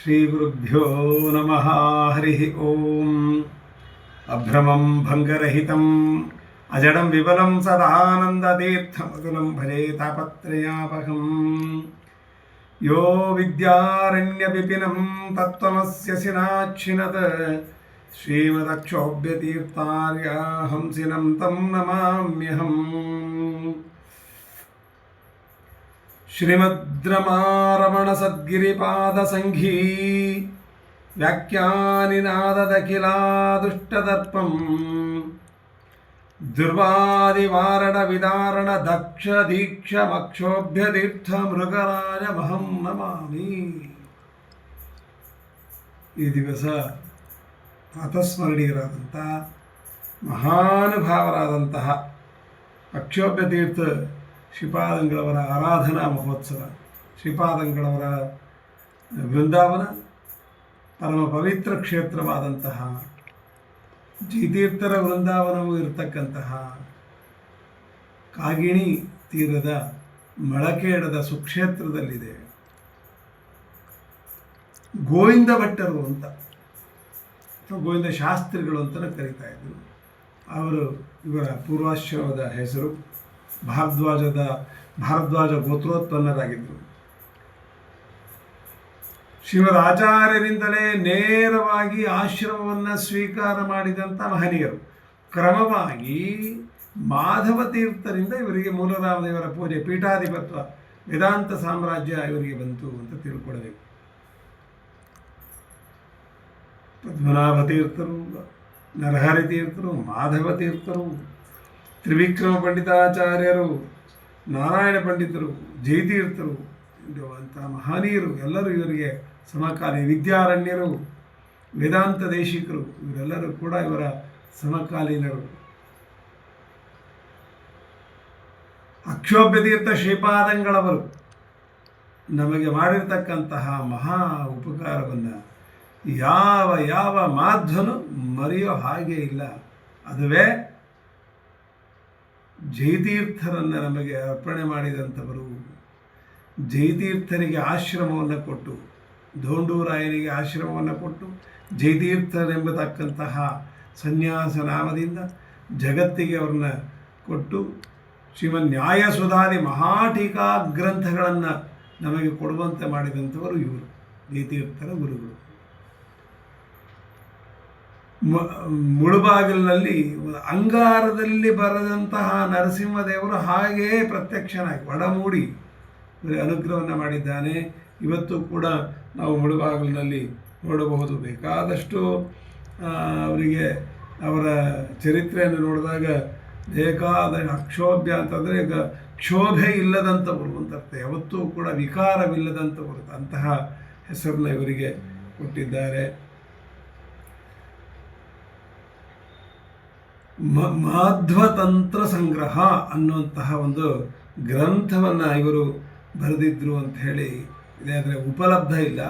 ಶ್ರೀಗುರುಭ್ಯೋ ನಮಃ. ಹರಿ ಓಂ. ಅಭ್ರಮಂ ಭಂಗರಹಿತಂ ಅಜಡಂ ವಿಮಲಂ ಸದಾನಂದತೀರ್ಥಮತುಲಂ ಭಜೆ ತಾಪತ್ರಯಾಪಹಂ. ಯೋ ವಿದ್ಯಾರಣ್ಯವಿಪಿನಂ ತತ್ತ್ವಮಸ್ಯ ಶಿನಾಚ್ಛಿನತ್ ಶ್ರೀಮದಕ್ಷೋಭ್ಯತೀರ್ಥಾರ್ಯ ಹಂಸಿನಂ ತಂ ನಮಾಮ್ಯಹಂ. ಶ್ರೀಮದ್ರಮಾರಮಣ ಸದ್ಗಿರಿಪಾದ ಸಂಘೀ ವ್ಯಾಖ್ಯಾನಿನಾದದಖಿಲಾದುಷ್ಟದರ್ಪಂ ದುರ್ವಾದಿವಾರಣ ವಿದಾರಣ ದಕ್ಷ ದೀಕ್ಷ ಮಕ್ಷೋಭ್ಯತೀರ್ಥ ಮೃಗರಾಜ ಮಹಂ ನಮಾಮಿ. ಈ ದಿವಸ ಪ್ರಾತಸ್ಮರಣೀಯರಾದಂಥ ಮಹಾನುಭಾವರಾದಂತಹ ಅಕ್ಷೋಭ್ಯತೀರ್ಥ ಶ್ರೀಪಾದಂಗಳವರ ಆರಾಧನಾ ಮಹೋತ್ಸವ, ಶ್ರೀಪಾದಂಗಳವರ ವೃಂದಾವನ ಪರಮ ಪವಿತ್ರ ಕ್ಷೇತ್ರವಾದಂತಹ ಜಯತೀರ್ಥರ ವೃಂದಾವನವೂ ಇರತಕ್ಕಂತಹ ಕಾಗಿಣಿ ತೀರದ ಮಳಕೇಡದ ಸುಕ್ಷೇತ್ರದಲ್ಲಿದೆ. ಗೋವಿಂದ ಭಟ್ಟರು ಅಂತ, ಗೋವಿಂದ ಶಾಸ್ತ್ರಿಗಳು ಅಂತಲೇ ಕರೀತಾ ಇದ್ರು. ಇವರ ಪೂರ್ವಾಶ್ರಮದ ಹೆಸರು ಭಾರದ್ವಾಜ ಗೋತ್ರೋತ್ಪನ್ನರಾಗಿದ್ದರು. ಶ್ರೀಮದ್ ಆಚಾರ್ಯರಿಂದಲೇ ನೇರವಾಗಿ ಆಶ್ರಮವನ್ನು ಸ್ವೀಕಾರ ಮಾಡಿದಂಥ ಮಹನೀಯರು. ಕ್ರಮವಾಗಿ ಮಾಧವ ತೀರ್ಥರಿಂದ ಇವರಿಗೆ ಮೂಲರಾಮದೇವರ ಪೂಜೆ, ಪೀಠಾಧಿಪತ್ವ, ವೇದಾಂತ ಸಾಮ್ರಾಜ್ಯ ಇವರಿಗೆ ಬಂತು ಅಂತ ತಿಳ್ಕೊಳ್ಬೇಕು. ಪದ್ಮನಾಭ ತೀರ್ಥರು, ನರಹರಿ ತೀರ್ಥರು, ಮಾಧವ ತೀರ್ಥರು, ತ್ರಿವಿಕ್ರಮ ಪಂಡಿತಾಚಾರ್ಯರು, ನಾರಾಯಣ ಪಂಡಿತರು, ಜಯತೀರ್ಥರು ಅಂತ ಮಹನೀಯರು ಎಲ್ಲರೂ ಇವರಿಗೆ ಸಮಕಾಲೀನ. ವಿದ್ಯಾರಣ್ಯರು, ವೇದಾಂತ ದೇಶಿಕರು ಇವರೆಲ್ಲರೂ ಕೂಡ ಇವರ ಸಮಕಾಲೀನರು. ಅಕ್ಷೋಭ್ಯತೀರ್ಥ ಶ್ರೀಪಾದಂಗಳವರು ನಮಗೆ ಮಾಡಿರ್ತಕ್ಕಂತಹ ಮಹಾ ಉಪಕಾರವನ್ನು ಯಾವ ಮಾಧ್ವನು ಮರೆಯೋ ಹಾಗೆ ಇಲ್ಲ. ಅದುವೇ ಜಯತೀರ್ಥರನ್ನು ನಮಗೆ ಅರ್ಪಣೆ ಮಾಡಿದಂಥವರು. ಜಯತೀರ್ಥರಿಗೆ ಆಶ್ರಮವನ್ನು ಕೊಟ್ಟು, ಧೋಂಡೂರಾಯನಿಗೆ ಆಶ್ರಮವನ್ನು ಕೊಟ್ಟು, ಜಯತೀರ್ಥರೆಂಬತಕ್ಕಂತಹ ಸನ್ಯಾಸ ನಾಮದಿಂದ ಜಗತ್ತಿಗೆ ಅವ್ರನ್ನ ಕೊಟ್ಟು, ಶ್ರೀಮನ್ ನ್ಯಾಯಸುಧಾದಿ ಮಹಾಟೀಕಾ ಗ್ರಂಥಗಳನ್ನು ನಮಗೆ ಕೊಡುವಂತೆ ಮಾಡಿದಂಥವರು ಇವರು, ಜಯತೀರ್ಥರ ಗುರುಗಳು. ಮುಳುಬಾಗಿಲಿನಲ್ಲಿ ಅಂಗಾರದಲ್ಲಿ ಬರೆದಂತಹ ನರಸಿಂಹದೇವರು ಹಾಗೆಯೇ ಪ್ರತ್ಯಕ್ಷನಾಗಿ ಒಡಮೂಡಿ ಅನುಗ್ರಹವನ್ನು ಮಾಡಿದ್ದಾನೆ. ಇವತ್ತು ಕೂಡ ನಾವು ಮುಳುಬಾಗಿಲಿನಲ್ಲಿ ನೋಡಬಹುದು. ಬೇಕಾದಷ್ಟು ಅವರಿಗೆ ಅವರ ಚರಿತ್ರೆಯನ್ನು ನೋಡಿದಾಗ ಬೇಕಾದ ಅಕ್ಷೋಭ್ಯ ಅಂತಂದರೆ ಈಗ ಕ್ಷೋಭೆ ಇಲ್ಲದಂಥವರು ಅಂತ ಅರ್ಥ. ಯಾವತ್ತೂ ಕೂಡ ವಿಕಾರವಿಲ್ಲದಂಥವರು, ಅಂತಹ ಹೆಸರನ್ನ ಇವರಿಗೆ ಕೊಟ್ಟಿದ್ದಾರೆ. ಮಾಧ್ವತಂತ್ರ ಸಂಗ್ರಹ ಅನ್ನುವಂತಹ ಒಂದು ಗ್ರಂಥವನ್ನು ಇವರು ಬರೆದಿದ್ರು ಅಂತ ಹೇಳಿ ಇದೆ, ಆದರೆ ಉಪಲಬ್ಧ ಇಲ್ಲ.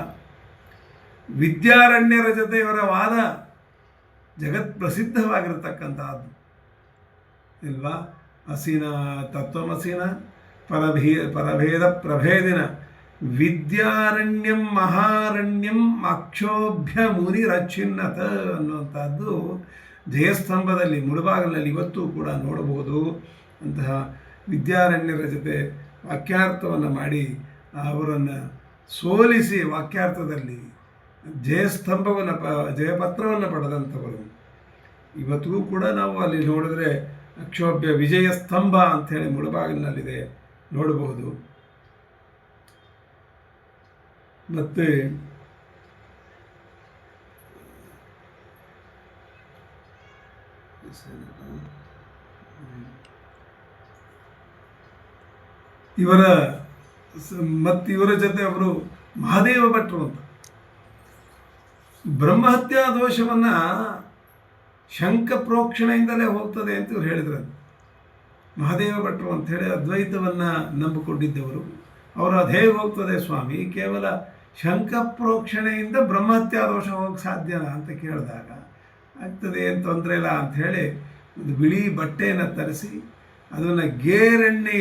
ವಿದ್ಯಾರಣ್ಯರ ಜೊತೆ ಇವರ ವಾದ ಜಗತ್ ಪ್ರಸಿದ್ಧವಾಗಿರತಕ್ಕಂತಹದ್ದು ಇಲ್ವಾ? ಅಸೀನ ತತ್ವಮಸೀನ ಪರಭೇದ ಪ್ರಭೇದಿನ ವಿದ್ಯಾರಣ್ಯಂ ಮಹಾರಣ್ಯಂ ಅಕ್ಷೋಭ್ಯ ಮುನಿರಚ್ಛಿನ್ನತ ಅನ್ನುವಂಥದ್ದು ಜಯಸ್ತಂಭದಲ್ಲಿ ಮುಳುಬಾಗಿಲಿನಲ್ಲಿ ಇವತ್ತೂ ಕೂಡ ನೋಡಬಹುದು. ಅಂತಹ ವಿದ್ಯಾರಣ್ಯರ ಜೊತೆ ವಾಕ್ಯಾರ್ಥವನ್ನು ಮಾಡಿ ಅವರನ್ನು ಸೋಲಿಸಿ ವಾಕ್ಯಾರ್ಥದಲ್ಲಿ ಜಯಪತ್ರವನ್ನು ಪಡೆದಂಥವರು. ಇವತ್ತಿಗೂ ಕೂಡ ನಾವು ಅಲ್ಲಿ ನೋಡಿದ್ರೆ ಅಕ್ಷೋಭ್ಯ ವಿಜಯ ಸ್ತಂಭ ಅಂಥೇಳಿ ಮುಳುಬಾಗಿಲಿನಲ್ಲಿದೆ, ನೋಡಬಹುದು. ಮತ್ತು ಇವರ ಜೊತೆ ಅವರು ಮಹಾದೇವ ಭಟ್ರು ಅಂತ ಬ್ರಹ್ಮಹತ್ಯಾ ದೋಷವನ್ನು ಶಂಕ ಪ್ರೋಕ್ಷಣೆಯಿಂದಲೇ ಹೋಗ್ತದೆ ಅಂತ ಇವ್ರು ಹೇಳಿದ್ರು. ಮಹಾದೇವ ಭಟ್ರು ಅಂಥೇಳಿ ಅದ್ವೈತವನ್ನು ನಂಬಿಕೊಂಡಿದ್ದವರು. ಅವರು ಅದು ಹೇಗೆ ಹೋಗ್ತದೆ ಸ್ವಾಮಿ, ಕೇವಲ ಶಂಕ ಪ್ರೋಕ್ಷಣೆಯಿಂದ ಬ್ರಹ್ಮಹತ್ಯಾ ದೋಷ ಹೋಗಕ್ಕೆ ಸಾಧ್ಯನಾ ಅಂತ ಕೇಳಿದಾಗ, ಆಗ್ತದೆ ಏನು ತೊಂದರೆ ಇಲ್ಲ ಅಂಥೇಳಿ ಒಂದು ಬಿಳಿ ಬಟ್ಟೆಯನ್ನು ತರಿಸಿ ಅದನ್ನು ಗೇರೆಣ್ಣೆ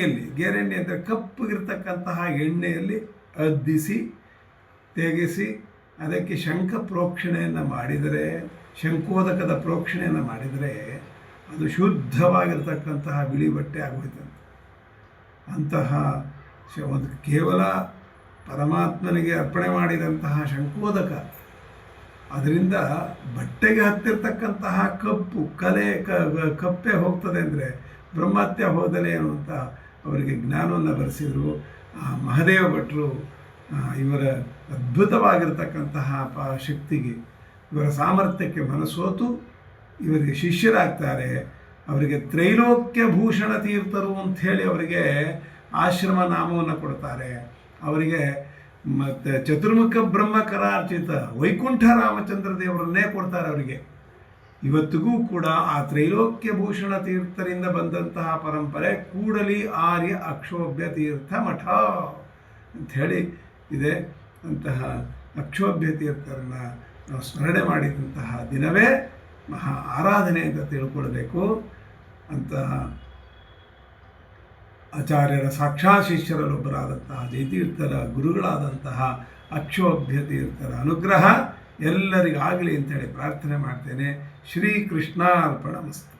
ಅಂದರೆ ಕಪ್ಪಗಿರ್ತಕ್ಕಂತಹ ಎಣ್ಣೆಯಲ್ಲಿ ಅದ್ದಿಸಿ ತೆಗೆಸಿ ಅದಕ್ಕೆ ಶಂಖ ಪ್ರೋಕ್ಷಣೆಯನ್ನು ಮಾಡಿದರೆ, ಶಂಖೋದಕದ ಪ್ರೋಕ್ಷಣೆಯನ್ನು ಮಾಡಿದರೆ ಅದು ಶುದ್ಧವಾಗಿರ್ತಕ್ಕಂತಹ ಬಿಳಿ ಬಟ್ಟೆ ಆಗೋಯ್ತಂತೆ. ಅಂತಹ ಒಂದು ಕೇವಲ ಪರಮಾತ್ಮನಿಗೆ ಅರ್ಪಣೆ ಮಾಡಿದಂತಹ ಶಂಖೋದಕ, ಅದರಿಂದ ಬಟ್ಟೆಗೆ ಹತ್ತಿರ್ತಕ್ಕಂತಹ ಕಪ್ಪು ಕಪ್ಪೆ ಹೋಗ್ತದೆ ಅಂದರೆ ಬ್ರಹ್ಮತ್ಯ ಹೋದಲೇ ಅನ್ನುವಂಥ ಅವರಿಗೆ ಜ್ಞಾನವನ್ನು ಬರೆಸಿದರು. ಮಹಾದೇವ ಭಟ್ರು ಇವರ ಅದ್ಭುತವಾಗಿರ್ತಕ್ಕಂತಹ ಶಕ್ತಿಗೆ, ಇವರ ಸಾಮರ್ಥ್ಯಕ್ಕೆ ಮನಸೋತು ಇವರಿಗೆ ಶಿಷ್ಯರಾಗ್ತಾರೆ. ಅವರಿಗೆ ತ್ರೈಲೋಕ್ಯ ಭೂಷಣ ತೀರ್ಥರು ಅಂಥೇಳಿ ಅವರಿಗೆ ಆಶ್ರಮ ನಾಮವನ್ನು ಕೊಡ್ತಾರೆ. ಅವರಿಗೆ ಮತ್ತು ಚತುರ್ಮುಖ ಬ್ರಹ್ಮಕರಾರ್ಚಿತ ವೈಕುಂಠ ರಾಮಚಂದ್ರ ದೇವರನ್ನೇ ಕೊಡ್ತಾರೆ ಅವರಿಗೆ. ಇವತ್ತಿಗೂ ಕೂಡ ಆ ತ್ರೈಲೋಕ್ಯ ಭೂಷಣ ತೀರ್ಥರಿಂದ ಬಂದಂತಹ ಪರಂಪರೆ ಕೂಡಲಿ ಆರ್ಯ ಅಕ್ಷೋಭ್ಯ ತೀರ್ಥ ಮಠ ಅಂಥೇಳಿ ಇದೆ. ಅಂತಹ ಅಕ್ಷೋಭ್ಯ ತೀರ್ಥರನ್ನು ನಾವು ಸ್ಮರಣೆ ಮಾಡಿದಂತಹ ದಿನವೇ ಮಹಾ ಆರಾಧನೆ ಅಂತ ತಿಳ್ಕೊಳ್ಬೇಕು. ಅಂತಹ ಆಚಾರ್ಯರ ಸಾಕ್ಷಾತ್ ಶಿಷ್ಯರಲ್ಲೊಬ್ಬರಾದಂತಹ ಜಯತೀರ್ಥರ ಗುರುಗಳಾದಂತಹ ಅಕ್ಷೋಭ್ಯ ತೀರ್ಥರ ಅನುಗ್ರಹ ಎಲ್ಲರಿಗಾಗಲಿ ಅಂತೇಳಿ ಪ್ರಾರ್ಥನೆ ಮಾಡ್ತೇನೆ. ಶ್ರೀಕೃಷ್ಣಾರ್ಪಣಮಸ್ತು.